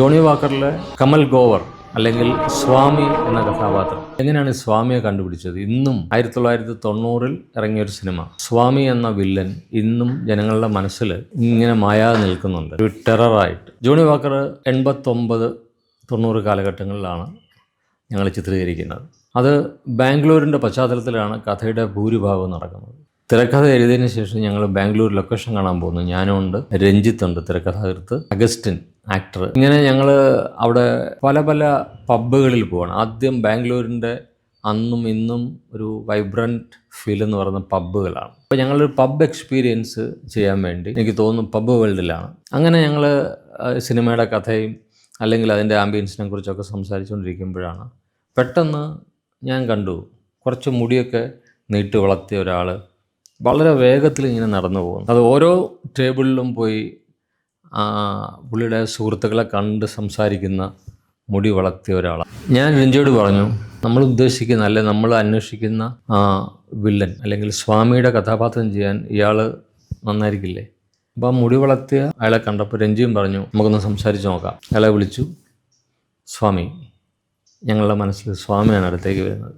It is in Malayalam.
ജോണി വാക്കറിലെ കമൽ ഗോവർ അല്ലെങ്കിൽ സ്വാമി എന്ന കഥാപാത്രം എങ്ങനെയാണ് സ്വാമിയെ കണ്ടുപിടിച്ചത്? ഇന്നും 1990 ഇറങ്ങിയൊരു സിനിമ സ്വാമി എന്ന വില്ലൻ ഇന്നും ജനങ്ങളുടെ മനസ്സിൽ ഇങ്ങനെ മായാതെ നിൽക്കുന്നുണ്ട്, ഒരു ടെററായിട്ട്. ജോണി വാക്കർ 89-90 കാലഘട്ടങ്ങളിലാണ് ഞങ്ങൾ ചിത്രീകരിക്കുന്നത്. അത് ബാംഗ്ലൂരിൻ്റെ പശ്ചാത്തലത്തിലാണ് കഥയുടെ ഭൂരിഭാഗവും നടക്കുന്നത്. തിരക്കഥ എഴുതിയതിന് ശേഷം ഞങ്ങൾ ബാംഗ്ലൂർ ലൊക്കേഷൻ കാണാൻ പോകുന്നു. ഞാനുണ്ട്, രഞ്ജിത്തുണ്ട് തിരക്കഥാകൃത്ത്, അഗസ്റ്റിൻ ആക്ടർ. ഇങ്ങനെ ഞങ്ങൾ അവിടെ പല പല പബ്ബുകളിൽ പോവാണ്. ആദ്യം ബാംഗ്ലൂരിൻ്റെ അന്നും ഇന്നും ഒരു വൈബ്രൻറ്റ് ഫീൽ എന്ന് പറയുന്ന പബ്ബുകളാണ്. അപ്പോൾ ഞങ്ങളൊരു പബ് എക്സ്പീരിയൻസ് ചെയ്യാൻ വേണ്ടി എനിക്ക് തോന്നുന്നു പബ് വേൾഡിലാണ്. അങ്ങനെ ഞങ്ങൾ സിനിമയുടെ കഥയും അല്ലെങ്കിൽ അതിൻ്റെ ആംബിയൻസിനെ കുറിച്ചൊക്കെ സംസാരിച്ചുകൊണ്ടിരിക്കുമ്പോഴാണ് പെട്ടെന്ന് ഞാൻ കണ്ടു കുറച്ച് മുടിയൊക്കെ നീട്ടി വളർത്തിയ ഒരാൾ വളരെ വേഗത്തിൽ ഇങ്ങനെ നടന്നു പോകും. അത് ഓരോ ടേബിളിലും പോയി പുള്ളിയുടെ സുഹൃത്തുക്കളെ കണ്ട് സംസാരിക്കുന്ന മുടി വളർത്തിയ ഒരാളാണ്. ഞാൻ രഞ്ജിയോട് പറഞ്ഞു, നമ്മൾ ഉദ്ദേശിക്കുന്ന അല്ലെങ്കിൽ നമ്മൾ അന്വേഷിക്കുന്ന വില്ലൻ അല്ലെങ്കിൽ സ്വാമിയുടെ കഥാപാത്രം ചെയ്യാൻ ഇയാൾ നന്നായിരിക്കില്ലേ? അപ്പോൾ ആ മുടി വളർത്തിയ അയാളെ കണ്ടപ്പോൾ രഞ്ജിയും പറഞ്ഞു, നമുക്കൊന്ന് സംസാരിച്ച് നോക്കാം. അയാളെ വിളിച്ചു. സ്വാമി, ഞങ്ങളുടെ മനസ്സിൽ സ്വാമിയാണ് അടുത്തേക്ക് വരുന്നത്.